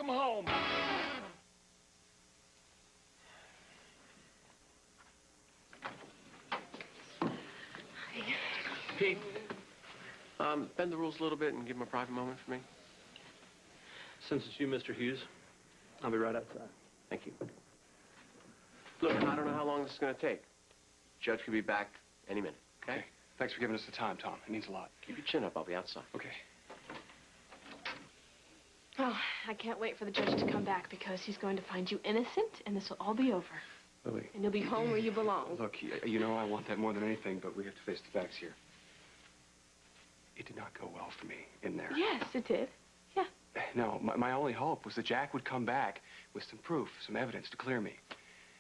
him home. Pete, bend the rules a little bit and give him a private moment for me. Since it's you, Mr. Hughes, I'll be right outside. Thank you. Look, I don't know how long this is going to take. Judge could be back any minute, okay? Thanks for giving us the time, Tom. It means a lot. Keep your chin up. I'll be outside. Okay. Well, I can't wait for the judge to come back because he's going to find you innocent, and this will all be over. Lily. And you'll be home where you belong. Look, you know I want that more than anything, but we have to face the facts here. It did not go well for me in there. Yes, it did. Yeah. No, my only hope was that Jack would come back with some proof, some evidence to clear me.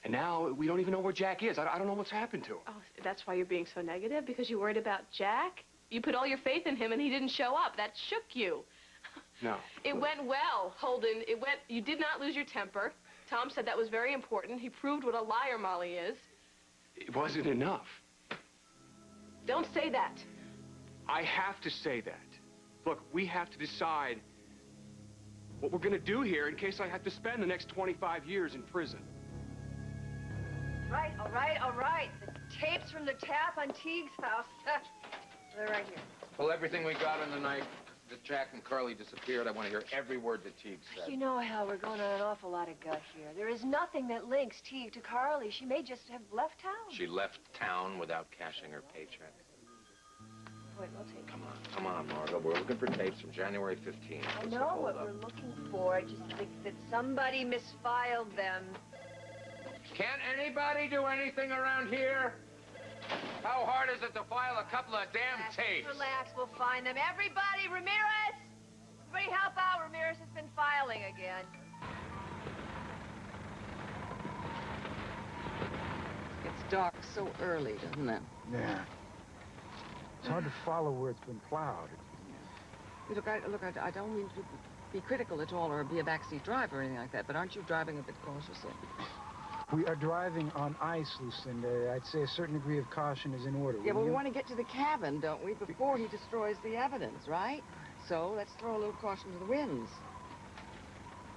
And now we don't even know where Jack is. I don't know what's happened to him. Oh, that's why you're being so negative? Because you're worried about Jack? You put all your faith in him and he didn't show up. That shook you. No. It went well, Holden. You did not lose your temper. Tom said that was very important. He proved what a liar Molly is. It wasn't enough. Don't say that. I have to say that. Look, we have to decide what we're going to do here in case I have to spend the next 25 years in prison. Right, all right, all right. The tapes from the tap on Teague's house. They're right here. Well, everything we got on the night that Jack and Carly disappeared, I want to hear every word that Teague said. You know, Hal, we're going on an awful lot of gut here. There is nothing that links Teague to Carly. She may just have left town. She left town without cashing her paycheck. Wait, we'll take Come on, Margot. We're looking for tapes from January 15th. I know what we're looking for. I just think that somebody misfiled them. Can't anybody do anything around here? How hard is it to file a couple of damn tapes? Relax, we'll find them. Everybody, Ramirez! Everybody help out. Ramirez has been filing again. It's dark so early, doesn't it? Yeah. It's hard to follow where it's been plowed. Look, I don't mean to be critical at all or be a backseat driver or anything like that, but aren't you driving a bit cautiously? We are driving on ice, Lucinda. I'd say a certain degree of caution is in order. Yeah, but we want to get to the cabin, don't we, before he destroys the evidence, right? So let's throw a little caution to the winds.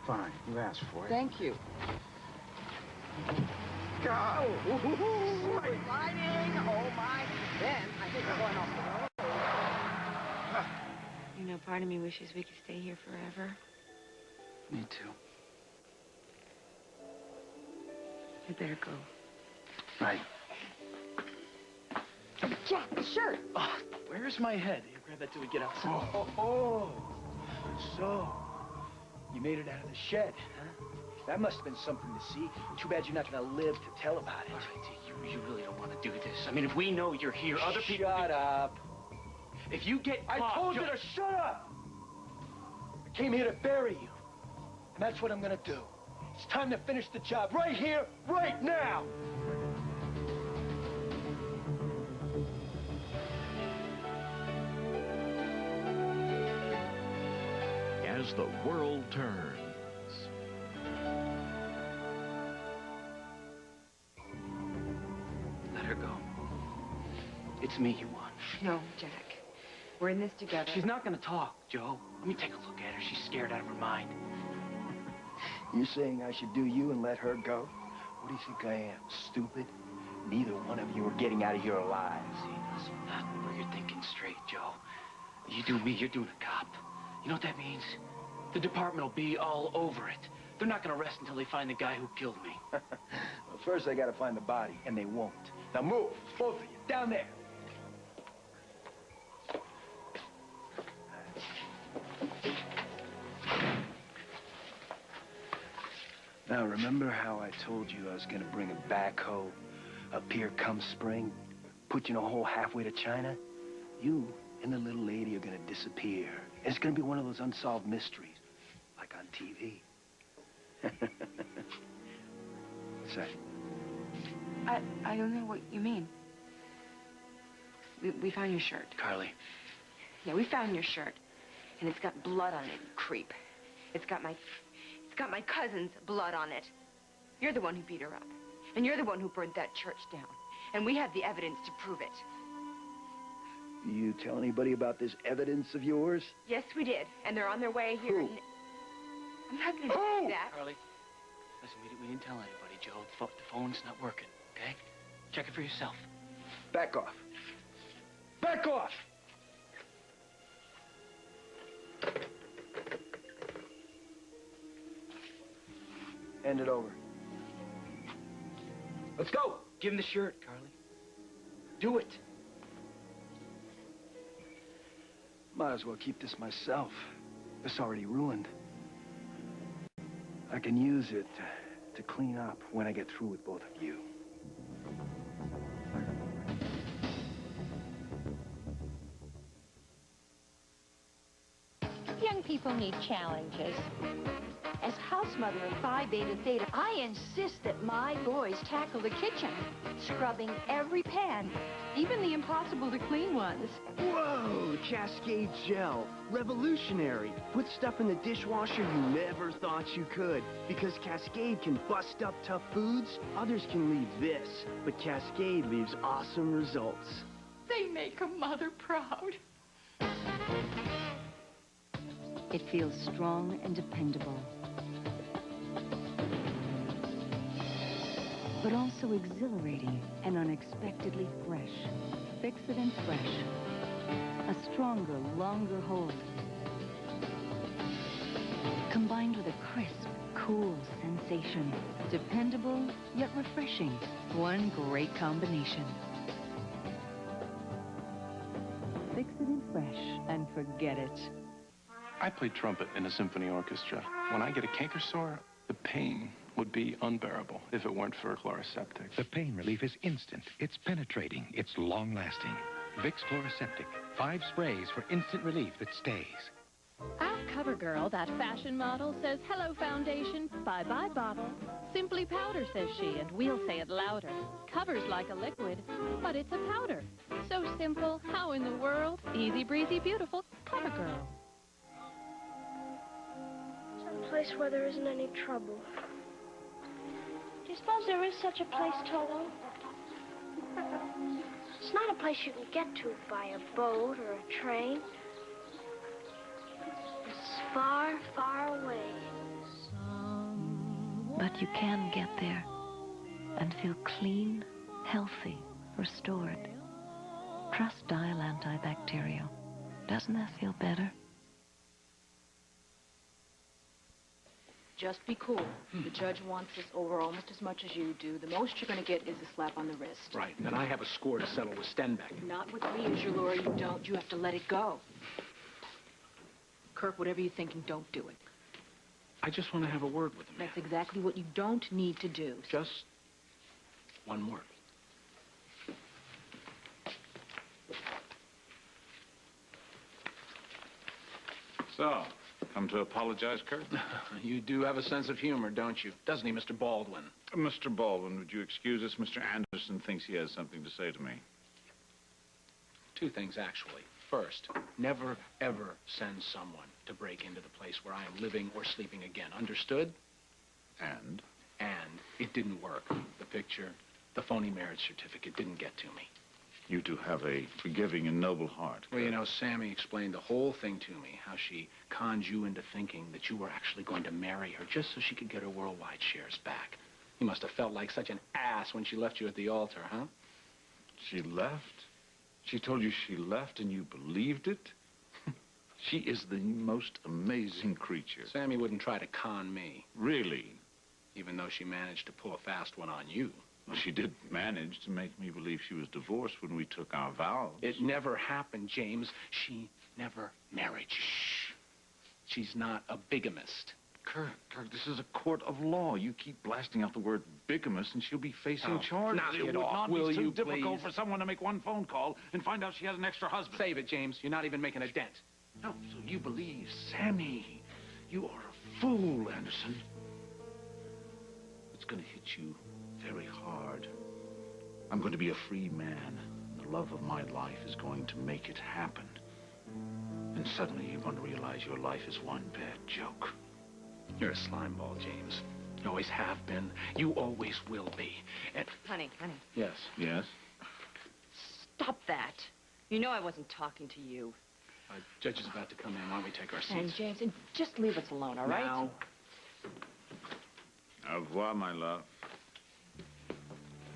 Fine, you asked for it. Thank you. Go! Sliding! Oh, my. Then I think we're going off the road. You know, part of me wishes we could stay here forever. Me too. I'd better go. Right. Jack, the shirt! Oh, where's my head? You grab that till we get outside. So, you made it out of the shed, huh? That must have been something to see. Too bad you're not going to live to tell about it. All right, you really don't want to do this. I mean, if we know you're here, other people... Shut up. If you get caught... I told you to shut up! I came here to bury you. And that's what I'm going to do. It's time to finish the job right here, right now! As the world turns. Let her go. It's me you want. No, Jack. We're in this together. She's not going to talk, Joe. Let me take a look at her. She's scared out of her mind. You're saying I should do you and let her go? What do you think I am, stupid? Neither one of you are getting out of here alive. See, that's not where you're thinking straight, Joe. You do me, you're doing a cop. You know what that means? The department will be all over it. They're not going to rest until they find the guy who killed me. Well, first they got to find the body, and they won't. Now move, both of you, down there. Now, remember how I told you I was going to bring a backhoe up here come spring? Put you in a hole halfway to China? You and the little lady are going to disappear. It's going to be one of those unsolved mysteries, like on TV. Say. I don't know what you mean. We found your shirt. Carly. Yeah, we found your shirt. And it's got blood on it, you creep. It's got my cousin's blood on it. You're the one who beat her up. And you're the one who burned that church down. And we have the evidence to prove it. You tell anybody about this evidence of yours? Yes, we did. And they're on their way here. Who? I'm not going to do that. Carly, listen, we didn't tell anybody, Joe. The phone's not working, okay? Check it for yourself. Back off. Back off! Hand it over. Let's go. Give him the shirt, Carly. Do it. Might as well keep this myself. It's already ruined. I can use it to clean up when I get through with both of you. Young people need challenges. As house mother of Phi Beta Theta, I insist that my boys tackle the kitchen, scrubbing every pan, even the impossible-to-clean ones. Whoa, Cascade Gel. Revolutionary. Put stuff in the dishwasher you never thought you could. Because Cascade can bust up tough foods, others can leave this. But Cascade leaves awesome results. They make a mother proud. It feels strong and dependable, but also exhilarating and unexpectedly fresh. Fix It and Fresh. A stronger, longer hold. Combined with a crisp, cool sensation. Dependable, yet refreshing. One great combination. Fix It and Fresh, and forget it. I play trumpet in a symphony orchestra. When I get a canker sore, the pain would be unbearable if it weren't for Chloraseptic. The pain relief is instant. It's penetrating. It's long-lasting. Vicks Chloraseptic. 5 sprays for instant relief that stays. Our cover girl, that fashion model, says, "Hello, foundation, bye-bye, bottle." "Simply powder," says she, and we'll say it louder. Covers like a liquid, but it's a powder. So simple, how in the world? Easy breezy, beautiful cover girl. Place where there isn't any trouble. Do you suppose there is such a place, Toto? It's not a place you can get to by a boat or a train. It's far, far away. But you can get there and feel clean, healthy, restored. Trust Dial Antibacterial. Doesn't that feel better? Just be cool. The judge wants this over almost as much as you do. The most you're going to get is a slap on the wrist. Right, and then I have a score to settle with Stenbeck. Not with me, Jalora, you don't. You have to let it go. Kirk, whatever you're thinking, don't do it. I just want to have a word with him. That's exactly what you don't need to do. Just one word. So, come to apologize, Kurt? You do have a sense of humor, don't you? Doesn't he, Mr. Baldwin? Mr. Baldwin, would you excuse us? Mr. Anderson thinks he has something to say to me. 2 things, actually. First, never, ever send someone to break into the place where I am living or sleeping again. Understood? And? And it didn't work. The picture, the phony marriage certificate didn't get to me. You two have a forgiving and noble heart. Well, you know, Sammy explained the whole thing to me, how she conned you into thinking that you were actually going to marry her just so she could get her worldwide shares back. You must have felt like such an ass when she left you at the altar, huh? She left? She told you she left and you believed it? She is the most amazing creature. Sammy wouldn't try to con me. Really? Even though she managed to pull a fast one on you. Well, she did manage to make me believe she was divorced when we took our vows. It never happened, James. She never married. Shh. She's not a bigamist. Kirk, this is a court of law. You keep blasting out the word bigamist and she'll be facing charges. Knock It it would off, not will be so you, difficult please? for someone to make one phone call and find out she has an extra husband. Save it, James. You're not even making a dent. No, so you believe Sammy. You are a fool, Anderson. It's going to hit you very hard. I'm going to be a free man. The love of my life is going to make it happen. And suddenly you're going to realize your life is one bad joke. You're a slimeball, James. You always have been. You always will be. And... Honey. Yes. Yes? Stop that. You know I wasn't talking to you. Judge is about to come in. Why don't we take our seats? And James, and just leave us alone, all right? Now, Au revoir, my love.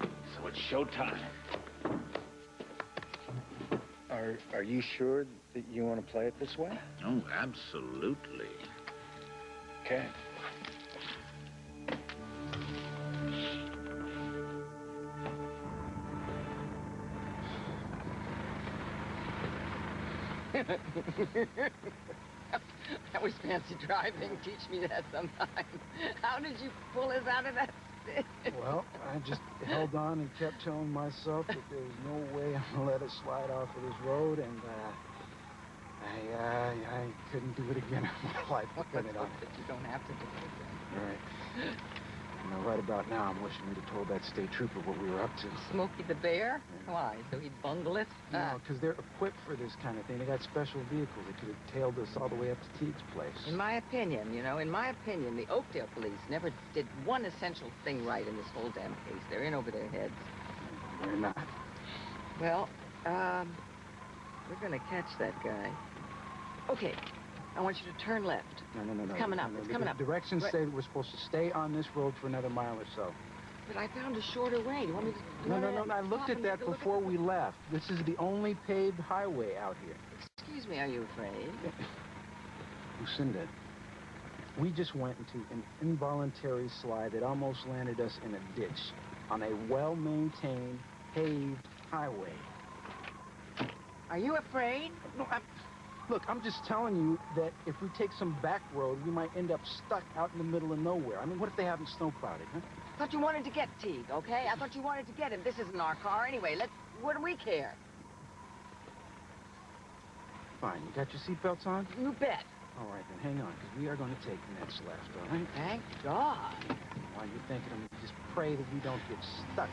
So it's showtime. Are you sure that you want to play it this way? Oh, absolutely. Okay. That was fancy driving. Teach me that sometime. How did you pull us out of that stick? Well, I just held on and kept telling myself that there was no way I'm gonna let it slide off of this road, and I couldn't do it again if my life depended on it. You don't have to do it. All right. You know, right about now, I'm wishing we'd have told that state trooper what we were up to. Smokey the Bear? Yeah. Why? So he'd bungle it? No, because they're equipped for this kind of thing. They got special vehicles. They could have tailed us all the way up to Teague's place. In my opinion, the Oakdale police never did one essential thing right in this whole damn case. They're in over their heads. They're not. Well, we're gonna catch that guy. Okay, I want you to turn left. No. It's coming up. It's coming up. Directions say that we're supposed to stay on this road for another mile or so. But I found a shorter way. Do you want me to... No. I looked at that before we left. This is the only paved highway out here. Excuse me, are you afraid? Lucinda, we just went into an involuntary slide that almost landed us in a ditch on a well-maintained, paved highway. Are you afraid? No, Look, I'm just telling you that if we take some back road, we might end up stuck out in the middle of nowhere. I mean, what if they haven't snowplowed it, huh? I thought you wanted to get Teague, okay? I thought you wanted to get him. This isn't our car anyway. What do we care? Fine. You got your seatbelts on? You bet. All right, then hang on, because we are going to take the next left, all right? Thank God. While you're thinking, I'm going to just pray that we don't get stuck.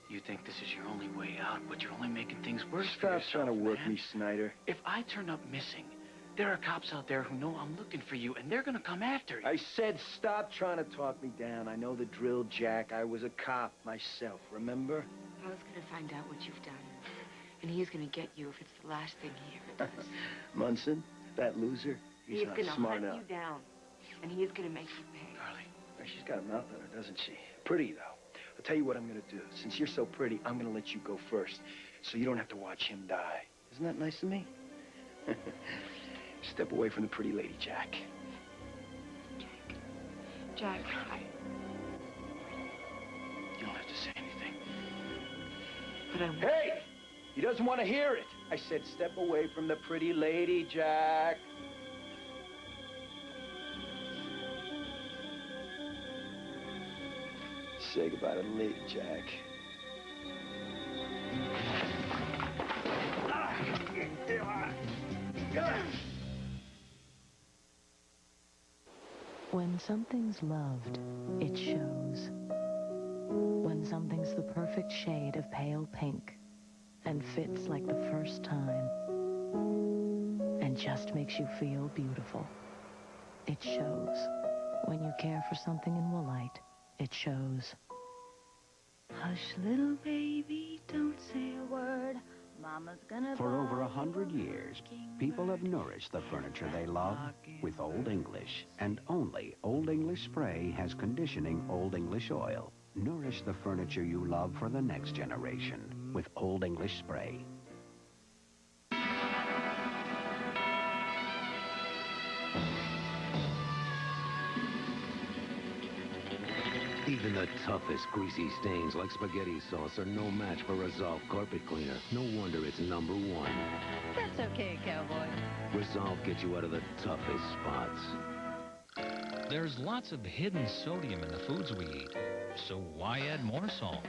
You think this is your only way out, but you're only making things worse for Stop yourself, trying to work man. me, Snyder. If I turn up missing, there are cops out there who know I'm looking for you, and they're gonna come after you. I said stop trying to talk me down. I know the drill, Jack. I was a cop myself, remember? Paul's gonna find out what you've done. And he's gonna get you if it's the last thing he ever does. Munson, that loser, he's not gonna smart hunt enough. you down. And he's gonna make you pay. Well, she's got a mouth on her, doesn't she? Pretty, though. I'll tell you what I'm gonna do. Since you're so pretty, I'm gonna let you go first, so you don't have to watch him die. Isn't that nice of me? Step away from the pretty lady, Jack. Jack, You don't have to say anything. But I... Hey! He doesn't want to hear it. I said step away from the pretty lady, Jack. Say goodbye to the lady, Jack. When something's loved, it shows. When something's the perfect shade of pale pink and fits like the first time and just makes you feel beautiful, it shows. When you care for something in Woolite, it shows. Hush, little baby, don't say a word. Mama's gonna... For over 100 years, people have nourished the furniture they love with Old English. And only Old English Spray has conditioning Old English oil. Nourish the furniture you love for the next generation with Old English Spray. Even the toughest greasy stains like spaghetti sauce are no match for Resolve Carpet Cleaner. No wonder it's #1. That's okay, cowboy. Resolve gets you out of the toughest spots. There's lots of hidden sodium in the foods we eat, so why add more salt?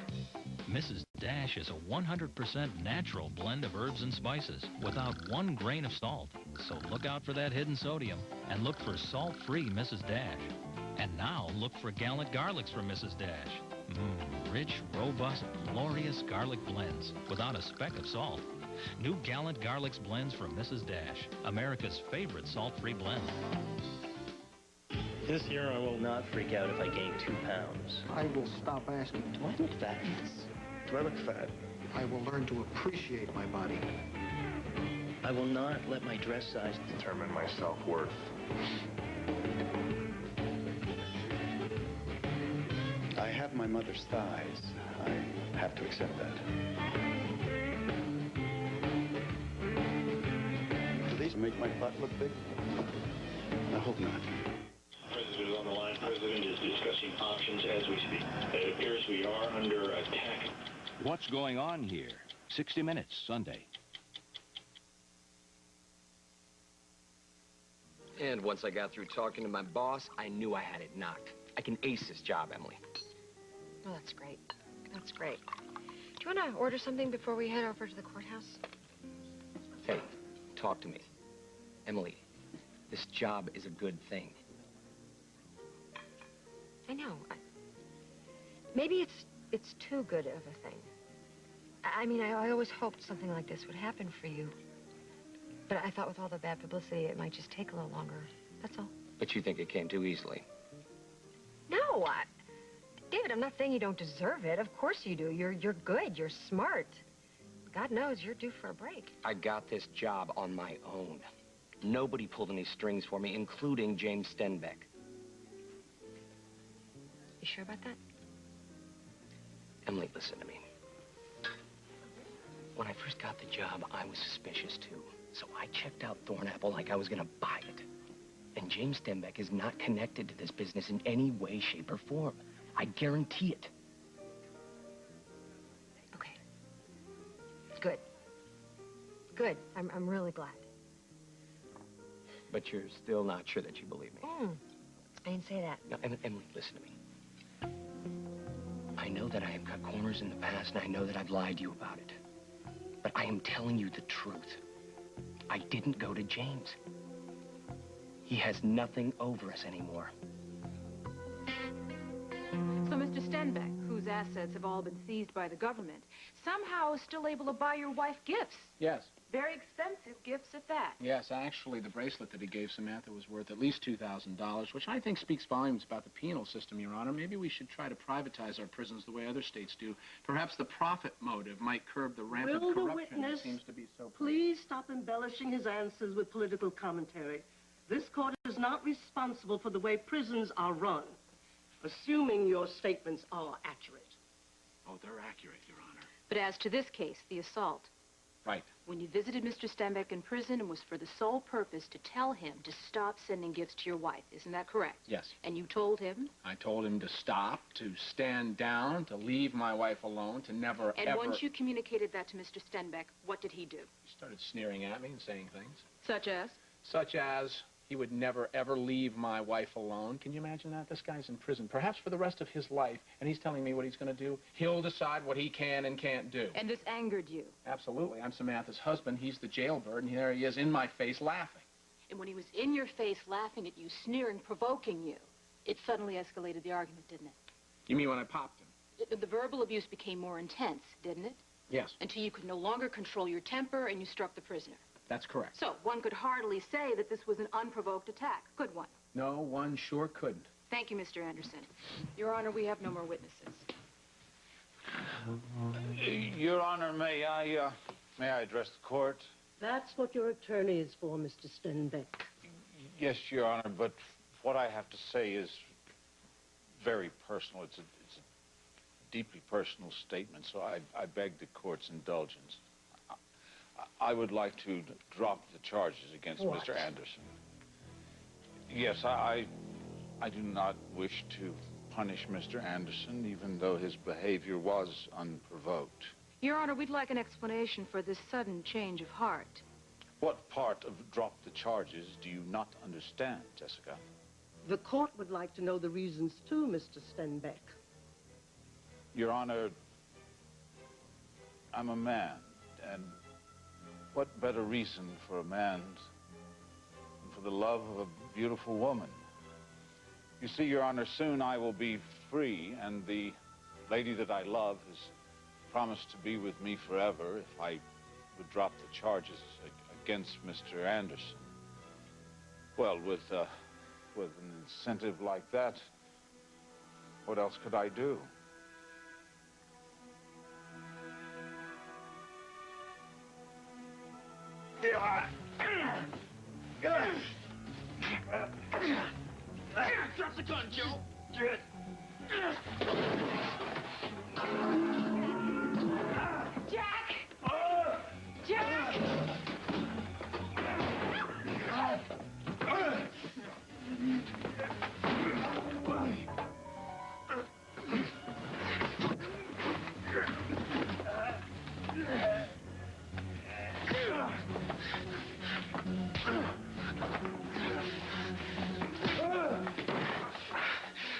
Mrs. Dash is a 100% natural blend of herbs and spices without 1 grain of salt. So look out for that hidden sodium and look for salt-free Mrs. Dash. And now look for gallant garlics from Mrs. Dash. Rich, robust, glorious garlic blends without a speck of salt. New Gallant Garlics blends from Mrs. Dash, America's favorite salt-free blend. This year I will not freak out if I gain 2 pounds. I will stop asking. Do I look fat? Do I look fat? I will learn to appreciate my body. I will not let my dress size determine my self-worth. I have my mother's thighs. I have to accept that. Do these make my butt look big? I hope not. President is on the line. President is discussing options as we speak. It appears we are under attack. What's going on here? 60 Minutes, Sunday. And once I got through talking to my boss, I knew I had it knocked. I can ace this job, Emily. Oh, that's great. That's great. Do you want to order something before we head over to the courthouse? Hey, talk to me. Emily, this job is a good thing. I know. Maybe it's too good of a thing. I mean, I always hoped something like this would happen for you. But I thought with all the bad publicity, it might just take a little longer. That's all. But you think it came too easily. No, David, I'm not saying you don't deserve it. Of course you do. You're good. You're smart. God knows you're due for a break. I got this job on my own. Nobody pulled any strings for me, including James Stenbeck. You sure about that? Emily, listen to me. When I first got the job, I was suspicious, too. So I checked out Thornapple like I was gonna buy it. And James Stenbeck is not connected to this business in any way, shape, or form. I guarantee it. Okay. Good. Good. I'm really glad. But you're still not sure that you believe me. I didn't say that. No, Emily, listen to me. I know that I have cut corners in the past, and I know that I've lied to you about it. But I am telling you the truth. I didn't go to James. He has nothing over us anymore. So Mr. Stenbeck, whose assets have all been seized by the government, somehow is still able to buy your wife gifts. Yes. Very expensive gifts at that. Yes, actually, the bracelet that he gave Samantha was worth at least $2,000, which I think speaks volumes about the penal system, Your Honor. Maybe we should try to privatize our prisons the way other states do. Perhaps the profit motive might curb the rampant Will the corruption that witness seems to be so... please stop embellishing his answers with political commentary? This court is not responsible for the way prisons are run, assuming your statements are accurate. Oh, they're accurate, Your Honor. But as to this case, the assault, Right. when you visited Mr. Stenbeck in prison, it was for the sole purpose to tell him to stop sending gifts to your wife. Isn't that correct? Yes. And you told him? I told him to stop, to stand down, to leave my wife alone, to never, And ever... once you communicated that to Mr. Stenbeck, what did he do? He started sneering at me and saying things. Such as? Such as... he would never, ever leave my wife alone. Can you imagine that? This guy's in prison, perhaps for the rest of his life, and he's telling me what he's going to do. He'll decide what he can and can't do. And this angered you? Absolutely. I'm Samantha's husband. He's the jailbird, and there he is in my face laughing. And when he was in your face laughing at you, sneering, provoking you, it suddenly escalated the argument, didn't it? You mean when I popped him? The verbal abuse became more intense, didn't it? Yes. Until you could no longer control your temper and you struck the prisoner. That's correct. So, one could hardly say that this was an unprovoked attack, could one? No, one sure couldn't. Thank you, Mr. Anderson. Your Honor, we have no more witnesses. Your Honor, may I address the court? That's what your attorney is for, Mr. Stenbeck. Yes, Your Honor, but what I have to say is very personal. It's a deeply personal statement, so I beg the court's indulgence. I would like to drop the charges against Mr. Anderson. Yes, I do not wish to punish Mr. Anderson, even though his behavior was unprovoked. Your Honor, we'd like an explanation for this sudden change of heart. What part of drop the charges do you not understand, Jessica? The court would like to know the reasons too, Mr. Stenbeck. Your Honor, I'm a man, and what better reason for a man than for the love of a beautiful woman? You see, Your Honor, soon I will be free, and the lady that I love has promised to be with me forever if I would drop the charges against Mr. Anderson. Well, with an incentive like that, what else could I do? Drop the gun, Joe. Jack! Jack!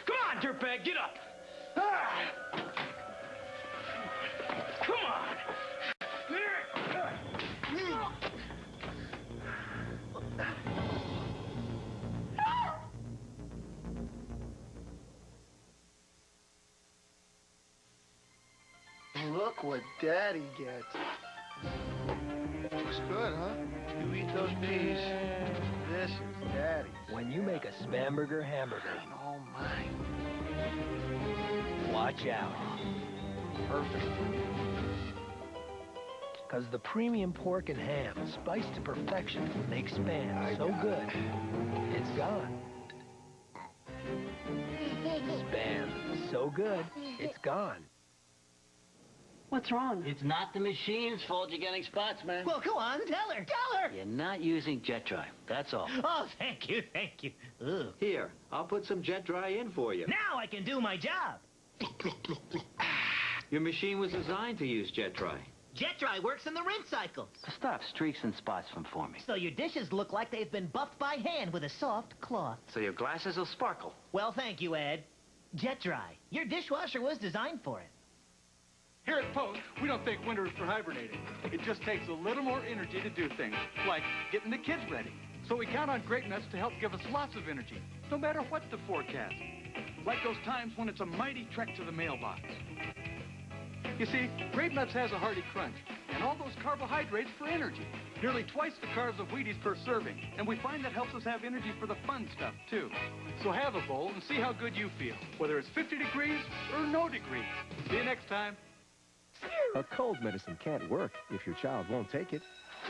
Come on, dirtbag, get up. Come on. Look what Daddy gets. Looks good, huh? You eat those peas? This is Daddy. When you make a Spamburger hamburger, All mine. watch out. Perfect. Because the premium pork and ham, spiced to perfection, makes Spam so good, it's gone. Spam, so good, it's gone. What's wrong? It's not the machine's fault you're getting spots, man. Well, go on, tell her. Tell her. You're not using jet dry. That's all. Oh, thank you, thank you. Ugh. Here, I'll put some jet dry in for you. Now I can do my job. Your machine was designed to use jet dry. Jet dry works in the rinse cycle. Stop streaks and spots from forming. So your dishes look like they've been buffed by hand with a soft cloth. So your glasses will sparkle. Well, thank you, Ed. Jet dry. Your dishwasher was designed for it. Here at Post, we don't think winter is for hibernating. It just takes a little more energy to do things, like getting the kids ready. So we count on Grape Nuts to help give us lots of energy, no matter what the forecast. Like those times when it's a mighty trek to the mailbox. You see, Grape Nuts has a hearty crunch, and all those carbohydrates for energy. Nearly twice the carbs of Wheaties per serving, and we find that helps us have energy for the fun stuff, too. So have a bowl and see how good you feel, whether it's 50 degrees or no degrees. See you next time. A cold medicine can't work if your child won't take it.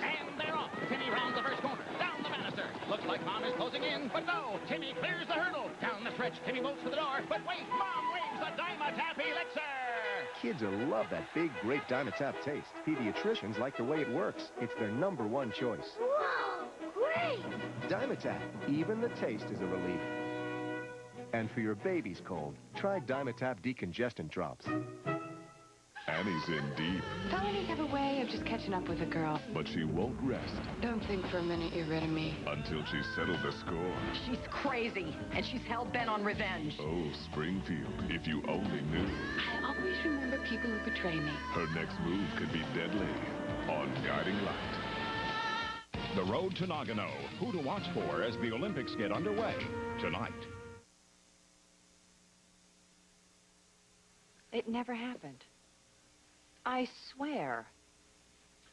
And they're off. Timmy rounds the first corner. Down the banister. Looks like Mom is closing in, but no. Timmy clears the hurdle. Down the stretch, Timmy bolts for the door. But wait, Mom waves the Dimetapp elixir. Kids will love that big, great Dimetapp taste. Pediatricians like the way it works. It's their #1 choice. Whoa, great! Dimetapp. Even the taste is a relief. And for your baby's cold, try Dimetapp decongestant drops. Annie's in deep, Felonies have a way of just catching up with a girl. but she won't rest Don't think for a minute you're rid of me. until she's settled the score. She's crazy, and she's hell-bent on revenge. Oh, Springfield, if you only knew. I always remember people who betray me. Her next move could be deadly on Guiding Light. The road to Nagano. Who to watch for as the Olympics get underway tonight. It never happened. I swear.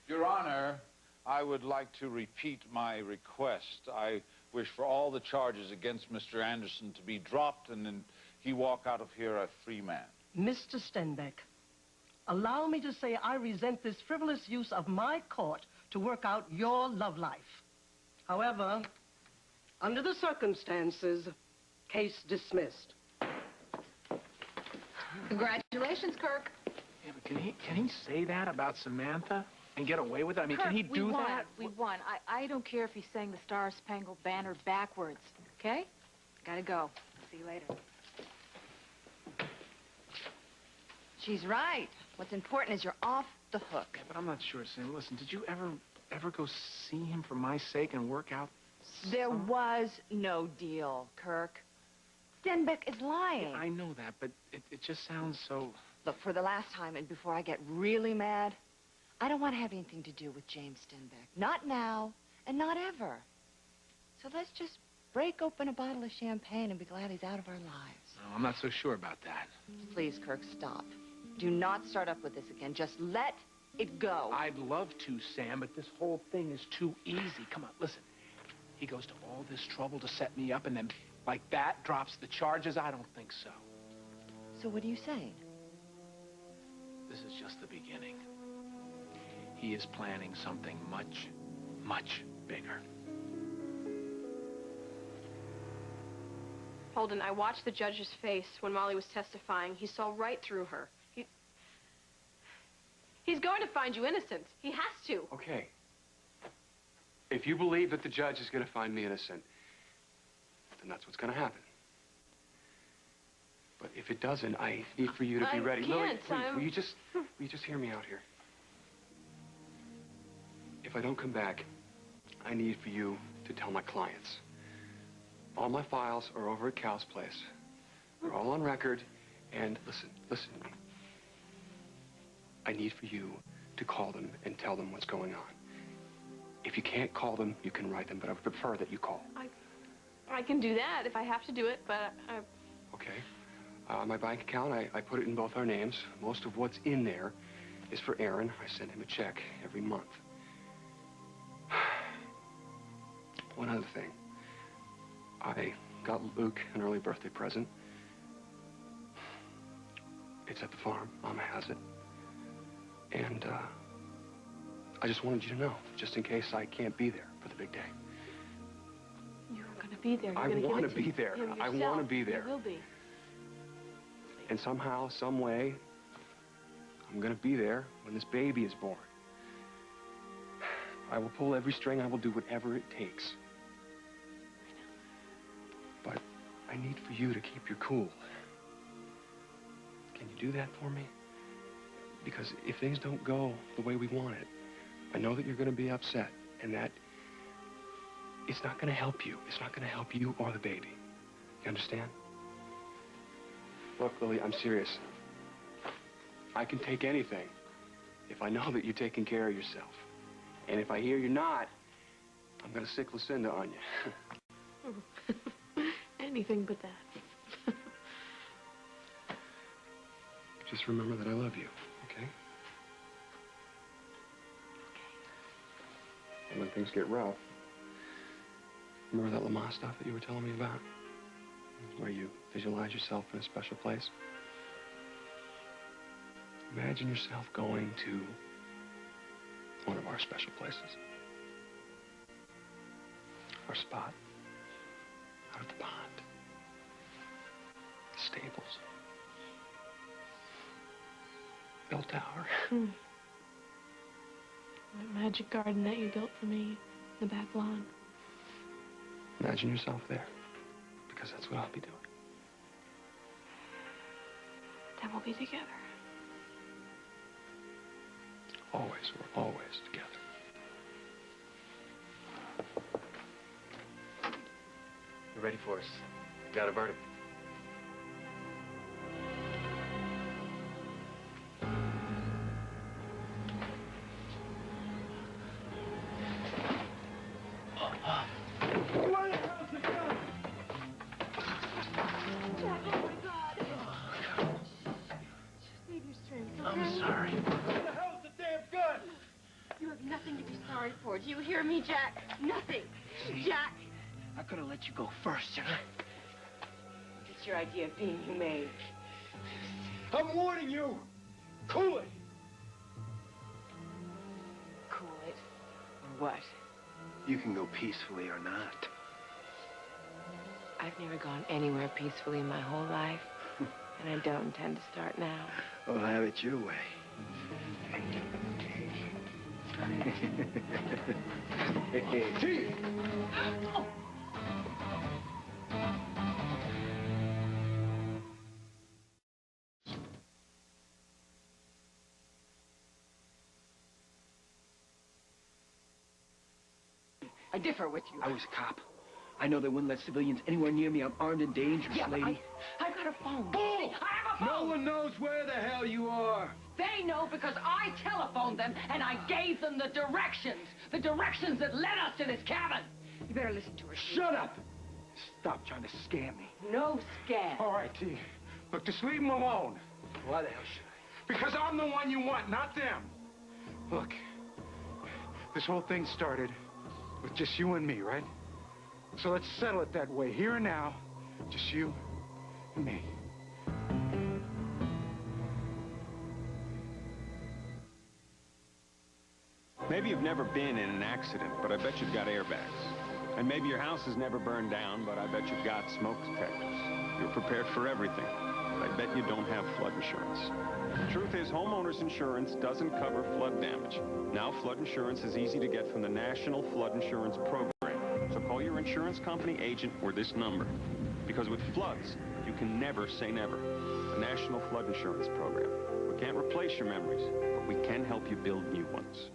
Your Honor, I would like to repeat my request. I wish for all the charges against Mr. Anderson to be dropped and then he walk out of here a free man. Mr. Stenbeck, allow me to say I resent this frivolous use of my court to work out your love life. However, under the circumstances, case dismissed. Congratulations, Kirk. Yeah, but can he say that about Samantha and get away with it? I mean, can he do that? We won. I don't care if he sang the Star Spangled Banner backwards, okay? Gotta go. See you later. She's right. What's important is you're off the hook. Yeah, but I'm not sure, Sam. Listen, did you ever go see him for my sake and work out? There was no deal, Kirk. Stenbeck is lying. Yeah, I know that, but it just sounds so... Look, for the last time, and before I get really mad, I don't want to have anything to do with James Stenbeck. Not now, and not ever. So let's just break open a bottle of champagne and be glad he's out of our lives. No, I'm not so sure about that. Please, Kirk, stop. Do not start up with this again. Just let it go. I'd love to, Sam, but this whole thing is too easy. Come on, listen. He goes to all this trouble to set me up and then, like that, drops the charges? I don't think so. So what are you saying? This is just the beginning. He is planning something much, much bigger. Holden, I watched the judge's face when Molly was testifying. He saw right through her. He's going to find you innocent. He has to. Okay. If you believe that the judge is going to find me innocent, then that's what's going to happen. But if it doesn't, I need for you to be ready. Lily, please, will you just hear me out here? If I don't come back, I need for you to tell my clients. All my files are over at Cal's place. They're all on record. And listen to me. I need for you to call them and tell them what's going on. If you can't call them, you can write them, but I would prefer that you call. I can do that if I have to do it, but Okay. My bank account, I put it in both our names. Most of what's in there is for Aaron. I send him a check every month. One other thing. I got Luke an early birthday present. It's at the farm. Mama has it. And, I just wanted you to know, just in case I can't be there for the big day. you're going to be there. I want to be there. I want to be there. You will be. And somehow, some way, I'm going to be there when this baby is born. I will pull every string. I will do whatever it takes. But I need for you to keep your cool. Can you do that for me? Because if things don't go the way we want it, I know that you're going to be upset, and that it's not going to help you. It's not going to help you or the baby. You understand? Look, Lily, I'm serious. I can take anything if I know that you're taking care of yourself. And if I hear you're not, I'm going to sick Lucinda on you. Anything but that. Just remember that I love you, okay? And when things get rough, remember that Lamar stuff that you were telling me about? Where you visualize yourself in a special place? Imagine yourself going to one of our special places. Our spot. Out of the pond. The stables. Bell tower. That magic garden that you built for me, the back lawn. Imagine yourself there. Because that's what I'll be doing. Then we'll be together. Always. We're always together. You're ready for us. Got a verdict. I'm sorry. What the hell's the damn gun? You have nothing to be sorry for. Do you hear me, Jack? Nothing. Jack. I could have let you go first, sir. It's your idea of being humane. I'm warning you. Cool it. Cool it? Or what? You can go peacefully or not. I've never gone anywhere peacefully in my whole life. And I don't intend to start now. Well, have it your way. Hey, Chief! I differ with you. I was a cop. I know they wouldn't let civilians anywhere near me. I'm armed and dangerous, lady. I got a phone. Bull! I have a phone! No one knows where the hell you are. They know because I telephoned them and I gave them the directions. The directions that led us to this cabin. You better listen to her. Shut up! Stop trying to scam me. No scam. All right, T. Look, just leave them alone. Why the hell should I? Because I'm the one you want, not them. Look, this whole thing started with just you and me, right? So let's settle it that way, here and now. Just you and me. Maybe you've never been in an accident, but I bet you've got airbags. And maybe your house has never burned down, but I bet you've got smoke detectors. You're prepared for everything. But I bet you don't have flood insurance. The truth is, homeowners insurance doesn't cover flood damage. Now, flood insurance is easy to get from the National Flood Insurance Program. So call your insurance company agent or this number. Because with floods, you can never say never. The National Flood Insurance Program. We can't replace your memories, but we can help you build new ones.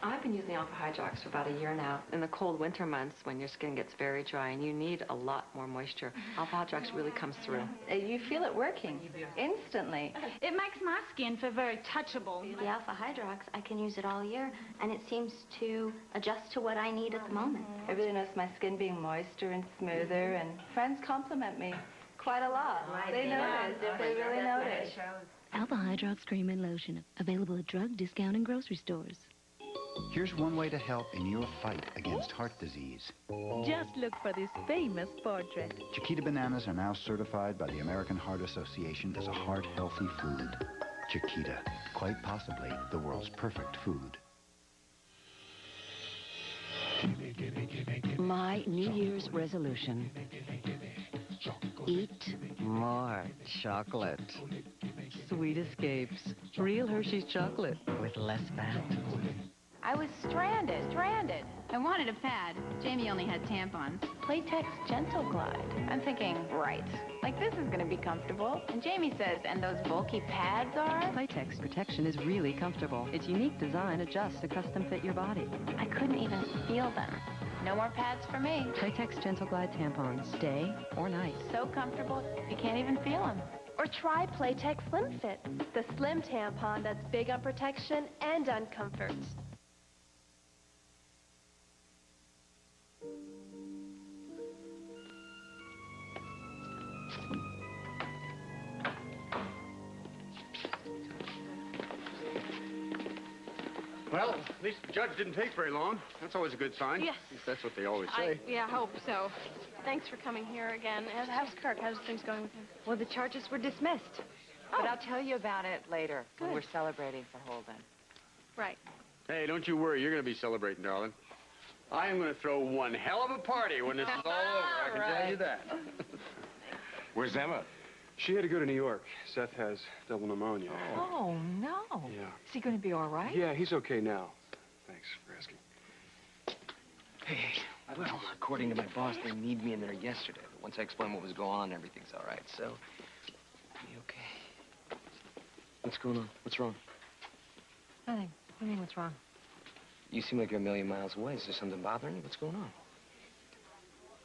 I've been using Alpha Hydrox for about a year now. In the cold winter months, when your skin gets very dry and you need a lot more moisture, Alpha Hydrox really comes through. You feel it working instantly. It makes my skin feel very touchable. The Alpha Hydrox, I can use it all year, and it seems to adjust to what I need at the moment. I really notice my skin being moister and smoother, and friends compliment me quite a lot. They notice. They really notice. Alpha Hydrox Cream and Lotion, available at drug, discount, and grocery stores. Here's one way to help in your fight against heart disease. Just look for this famous portrait. Chiquita bananas are now certified by the American Heart Association as a heart-healthy food. Chiquita, quite possibly the world's perfect food. My New Year's resolution. Eat more chocolate. Sweet escapes. Real Hershey's chocolate with less fat. I was stranded. I wanted a pad. Jamie only had tampons. Playtex Gentle Glide. I'm thinking, right, like this is gonna be comfortable. And Jamie says, and those bulky pads are? Playtex protection is really comfortable. Its unique design adjusts to custom fit your body. I couldn't even feel them. No more pads for me. Playtex Gentle Glide tampons, day or night. So comfortable, you can't even feel them. Or try Playtex Slim Fit, the slim tampon that's big on protection and on comfort. Well, at least the judge didn't take very long. That's always a good sign. Yes. At least that's what they always say. I hope so. Thanks for coming here again. How's Kirk? How's things going with him? Well, the charges were dismissed. But I'll tell you about it later when we're celebrating for Holden. Right. Hey, don't you worry. You're going to be celebrating, darling. I am going to throw one hell of a party when this is all over. I can tell you that. Where's Emma? She had to go to New York. Seth has double pneumonia. Oh, no. Yeah. Is he going to be all right? Yeah, he's okay now. Thanks for asking. Hey, well, according to my boss, they need me in there yesterday. But once I explain what was going on, everything's all right. So, be okay. What's going on? What's wrong? Nothing. What do you mean, what's wrong? You seem like you're a million miles away. Is there something bothering you? What's going on?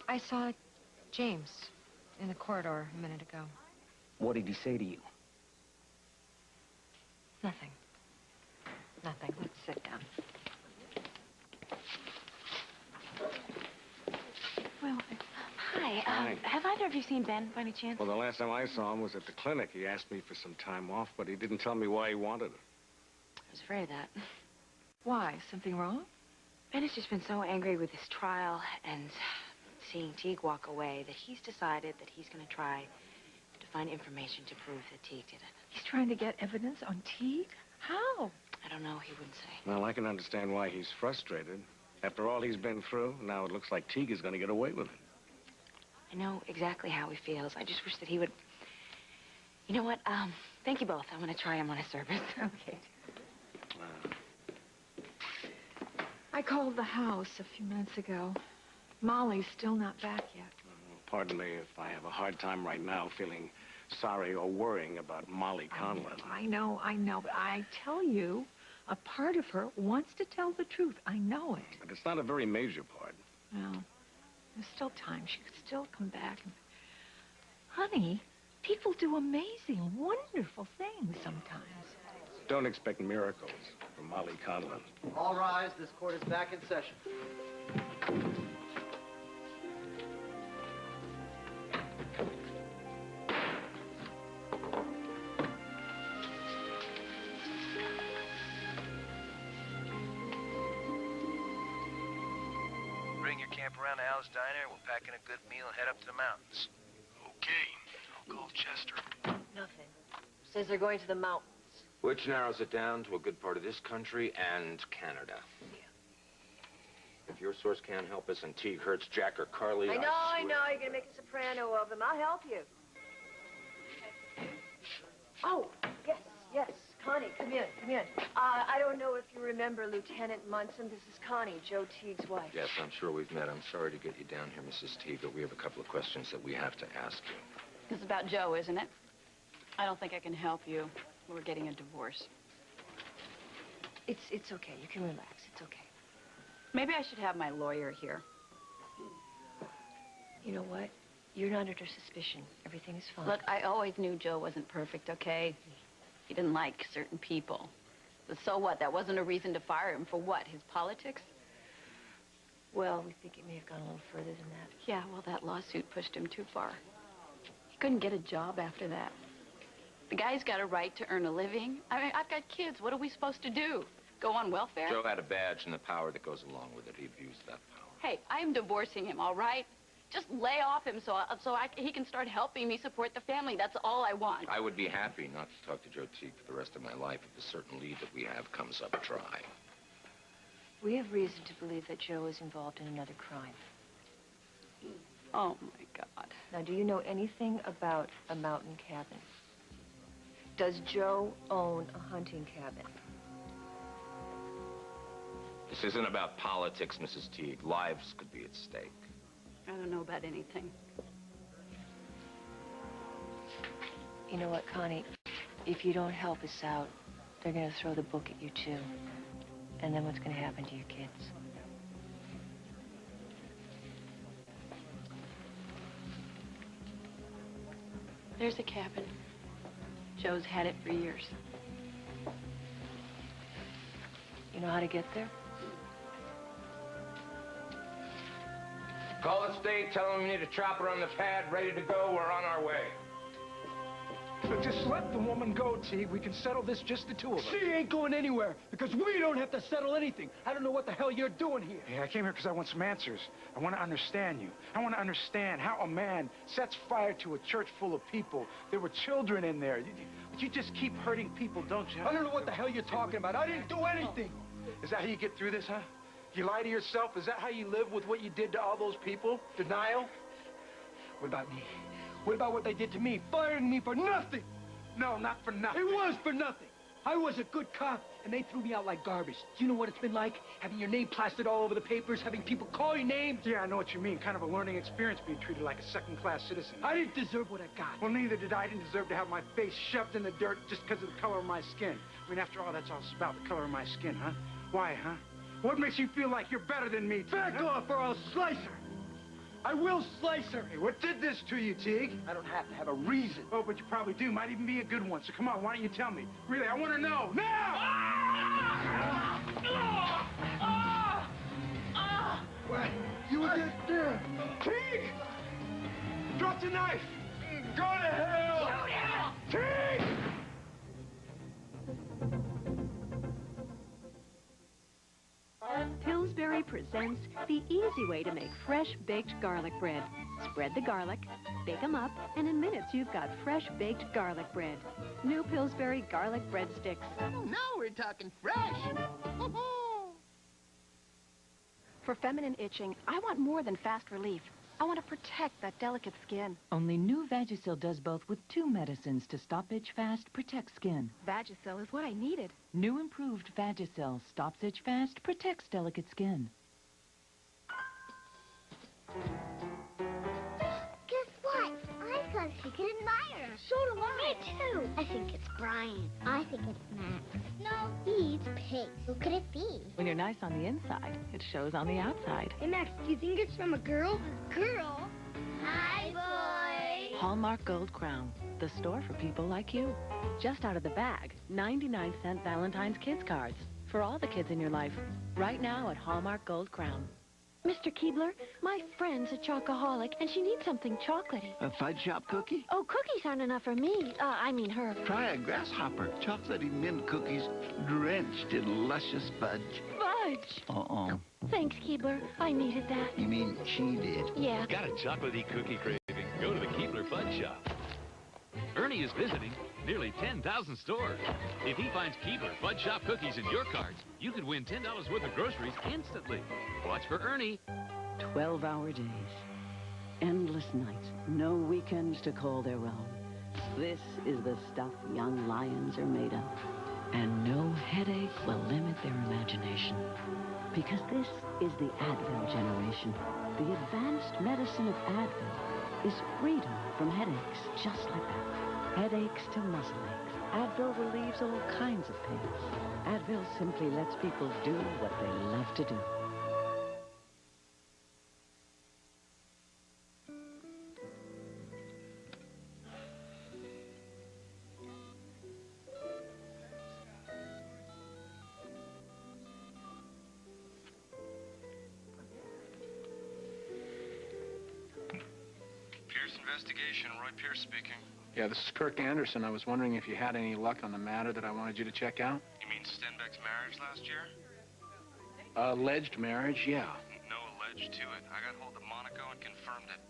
I saw James in the corridor a minute ago. What did he say to you? Nothing. Nothing. Let's sit down. Well, hi. Hi. Have either of you seen Ben by any chance? Well, the last time I saw him was at the clinic. He asked me for some time off, but he didn't tell me why he wanted it. I was afraid of that. Why? Something wrong? Ben has just been so angry with his trial and seeing Teague walk away that he's decided that he's going to try to find information to prove that Teague did it. He's trying to get evidence on Teague? How? I don't know. He wouldn't say. Well, I can understand why he's frustrated. After all he's been through, now it looks like Teague is going to get away with it. I know exactly how he feels. I just wish that he would... You know what? Thank you both. I'm going to try him on his service. Okay. I called the house a few minutes ago. Molly's still not back yet. Pardon me if I have a hard time right now feeling sorry or worrying about Molly Conlon. I know, but I tell you, a part of her wants to tell the truth. I know it. But it's not a very major part. Well, there's still time. She could still come back. Honey, people do amazing, wonderful things sometimes. Don't expect miracles from Molly Conlon. All rise. This court is back in session. Bring your camp around to Al's Diner. We'll pack in a good meal and head up to the mountains. Okay. I'll call Chester. Nothing. Says they're going to the mountains. Which narrows it down to a good part of this country and Canada. If your source can't help us and Teague hurts Jack or Carly, I know. You're gonna make a soprano of him. I'll help you. Oh, yes. Connie, come in. I don't know if you remember Lieutenant Munson. This is Connie, Joe Teague's wife. Yes, I'm sure we've met. I'm sorry to get you down here, Mrs. Teague, but we have a couple of questions that we have to ask you. This is about Joe, isn't it? I don't think I can help you. We're getting a divorce. It's okay. You can relax. It's okay. Maybe I should have my lawyer here. You know what? You're not under suspicion. Everything is fine. Look, I always knew Joe wasn't perfect, okay? He didn't like certain people. But so what? That wasn't a reason to fire him. For what? His politics? Well, we think it may have gone a little further than that. Yeah, well, that lawsuit pushed him too far. He couldn't get a job after that. The guy's got a right to earn a living. I mean, I've got kids. What are we supposed to do? Go on welfare? Joe had a badge and the power that goes along with it. He abused that power. Hey, I'm divorcing him, all right? Just lay off him so he can start helping me support the family. That's all I want. I would be happy not to talk to Joe Teague for the rest of my life if a certain lead that we have comes up dry. We have reason to believe that Joe is involved in another crime. Oh, my God. Now, do you know anything about a mountain cabin? Does Joe own a hunting cabin? This isn't about politics, Mrs. Teague. Lives could be at stake. I don't know about anything. You know what, Connie? If you don't help us out, they're going to throw the book at you, too. And then what's going to happen to your kids? There's a cabin. Joe's had it for years. You know how to get there? Call the state, tell them we need a chopper on the pad, ready to go. We're on our way. Just let the woman go, Teague. We can settle this just the two of us. She ain't going anywhere because we don't have to settle anything. I don't know what the hell you're doing here. Hey, I came here because I want some answers. I want to understand you. I want to understand how a man sets fire to a church full of people. There were children in there. You just keep hurting people, don't you? I don't know what the hell you're talking about. I didn't do anything. Is that how you get through this, huh? You lie to yourself? Is that how you live with what you did to all those people? Denial? What about me? What about what they did to me? Firing me for nothing. No, not for nothing. It was for nothing. I was a good cop, and they threw me out like garbage. Do you know what it's been like? Having your name plastered all over the papers, having people call your name? Yeah, I know what you mean. Kind of a learning experience being treated like a second-class citizen. I didn't deserve what I got. Well, neither did I. I didn't deserve to have my face shoved in the dirt just because of the color of my skin. I mean, after all, that's all it's about, the color of my skin, huh? Why, huh? What makes you feel like you're better than me, Teague? Back off or I'll slice her. I will slice her. Hey, what did this to you, Teague? I don't have to have a reason. Oh, but you probably do. Might even be a good one. So come on, why don't you tell me? Really, I want to know. Now! What? You were just there. Teague! Drop the knife! Go to hell! Teague! Pillsbury presents the easy way to make fresh baked garlic bread. Spread the garlic, bake them up, and in minutes you've got fresh baked garlic bread. New Pillsbury garlic breadsticks. Now we're talking fresh. For feminine itching, I want more than fast relief. I want to protect that delicate skin. Only new Vagisil does both with 2 medicines to stop itch fast, protect skin. Vagisil is what I needed. New improved Vagisil stops itch fast, protects delicate skin. Guess what? I've got a secret admirer. So do I. Me too. I think it's Brian. I think it's Max. No, he eats pigs. Who could it be? When you're nice on the inside, it shows on the outside. Hey, Max, do you think it's from a girl? Girl? Hi, boy. Hallmark Gold Crown, the store for people like you. Just out of the bag, 99-cent Valentine's Kids cards. For all the kids in your life. Right now at Hallmark Gold Crown. Mr. Keebler, my friend's a chocoholic, and she needs something chocolatey. A fudge shop cookie? Oh, cookies aren't enough for me. I mean her. Try a grasshopper. Chocolatey mint cookies drenched in luscious fudge. Fudge! Uh-oh. Thanks, Keebler. I needed that. You mean she did? Yeah. Got a chocolatey cookie craving? Go to the Keebler Fudge Shop. Ernie is visiting, nearly 10,000 stores. If he finds Keeper Bud Shop cookies in your carts, you could win $10 worth of groceries instantly. Watch for Ernie. 12-hour days. Endless nights. No weekends to call their own. This is the stuff young lions are made of. And no headache will limit their imagination. Because this is the Advil generation. The advanced medicine of Advil is freedom from headaches, just like that. Headaches to muscle aches. Advil relieves all kinds of pains. Advil simply lets people do what they love to do. Investigation, Roy Pierce speaking. Yeah, this is Kirk Anderson. I was wondering if you had any luck on the matter that I wanted you to check out. You mean Stenbeck's marriage last year? Alleged marriage, yeah. No alleged to it. I got hold of Monaco and confirmed it.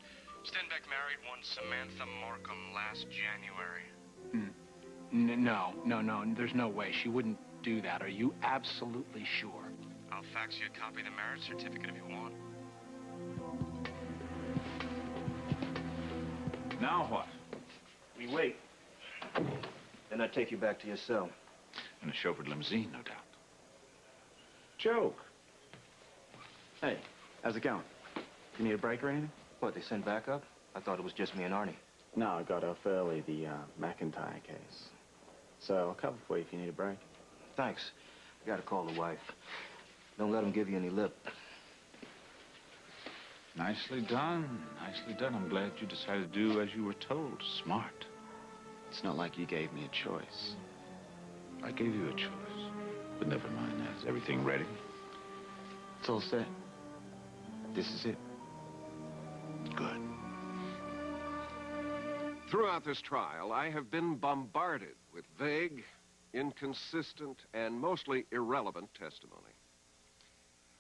Stenbeck married one Samantha Markham last January. No. There's no way. She wouldn't do that. Are you absolutely sure? I'll fax you a copy of the marriage certificate if you want. Now what? We wait. Then I take you back to your cell. In a chauffeured limousine, no doubt. Joe. Hey, how's it going? You need a break or anything? What, they sent backup? I thought it was just me and Arnie. No, I got off early, the McIntyre case. So I'll cover for you if you need a break. Thanks. I gotta call the wife. Don't let them give you any lip. Nicely done. Nicely done. I'm glad you decided to do as you were told. Smart. It's not like you gave me a choice. I gave you a choice. But never mind that. Is everything ready? It's all set. This is it. Good. Throughout this trial, I have been bombarded with vague, inconsistent, and mostly irrelevant testimony.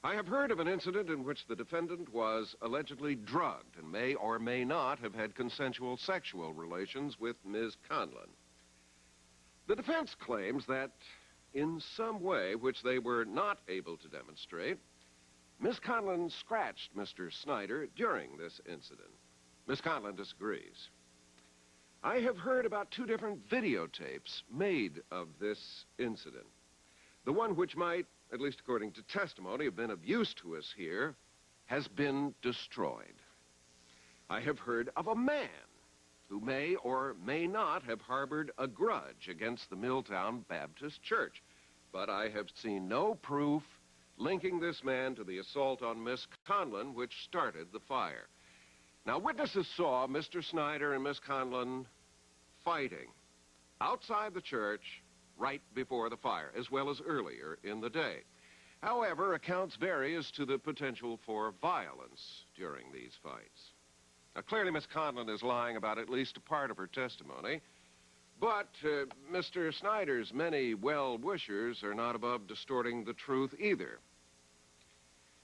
I have heard of an incident in which the defendant was allegedly drugged and may or may not have had consensual sexual relations with Ms. Conlon. The defense claims that in some way, which they were not able to demonstrate, Ms. Conlon scratched Mr. Snyder during this incident. Ms. Conlon disagrees. I have heard about 2 different videotapes made of this incident. The one which might, at least according to testimony, have been of use to us here, has been destroyed. I have heard of a man who may or may not have harbored a grudge against the Milltown Baptist Church, but I have seen no proof linking this man to the assault on Miss Conlon, which started the fire. Now, witnesses saw Mr. Snyder and Miss Conlon fighting outside the church right before the fire, as well as earlier in the day. However, accounts vary as to the potential for violence during these fights. Now, clearly, Miss Conlon is lying about at least a part of her testimony, but Mr. Snyder's many well-wishers are not above distorting the truth either.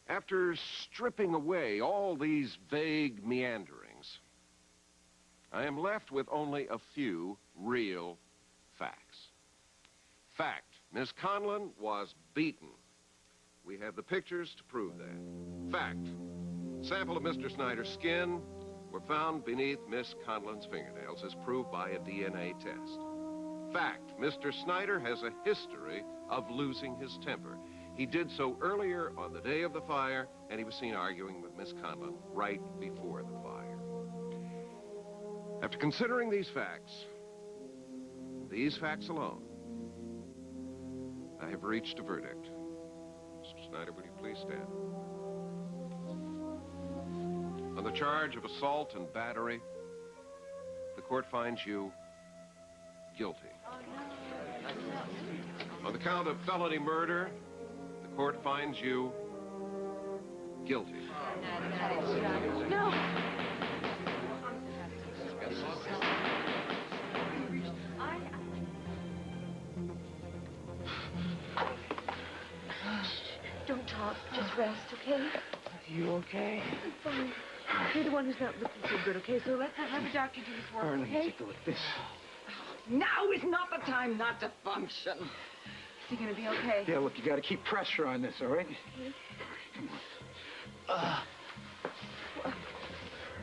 After stripping away all these vague meanderings, I am left with only a few real facts. Fact, Miss Conlon was beaten. We have the pictures to prove that. Fact, sample of Mr. Snyder's skin were found beneath Miss Conlon's fingernails as proved by a DNA test. Fact, Mr. Snyder has a history of losing his temper. He did so earlier on the day of the fire, and he was seen arguing with Miss Conlon right before the fire. After considering these facts alone, I have reached a verdict. Mr. Snyder, would you please stand? On the charge of assault and battery, the court finds you guilty. On the count of felony murder, the court finds you guilty. No! Don't talk. Just rest, okay? Are you okay? I'm fine. You're the one who's not looking so good, okay? So let's have the doctor do his work, All right, let me okay? take a look at this. Now is not the time not to function. Is he gonna be okay? Yeah, look, you gotta keep pressure on this, all right? Come on.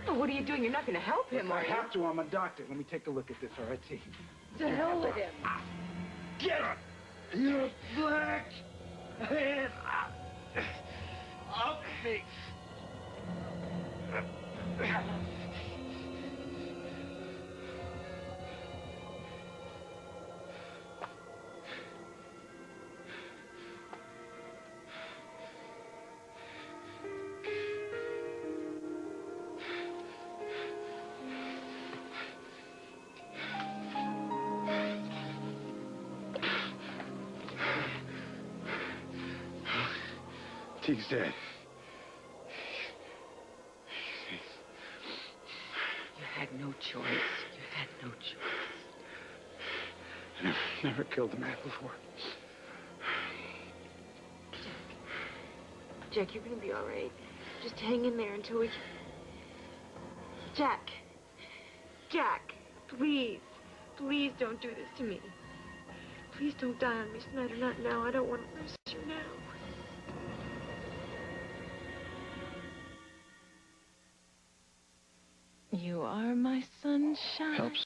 Well, what are you doing? You're not gonna help him, I are you? have to. I'm a doctor. Let me take a look at this, all right? See. To hell with him. Get it! You black hand up me. Teague's dead. You had no choice. You had no choice. I never killed a man before. Jack, you're gonna be all right. Just hang in there until we... Jack. Jack, please. Please don't do this to me. Please don't die on me, Snyder. Not now. I don't want to lose you now. You are my sunshine. Helps.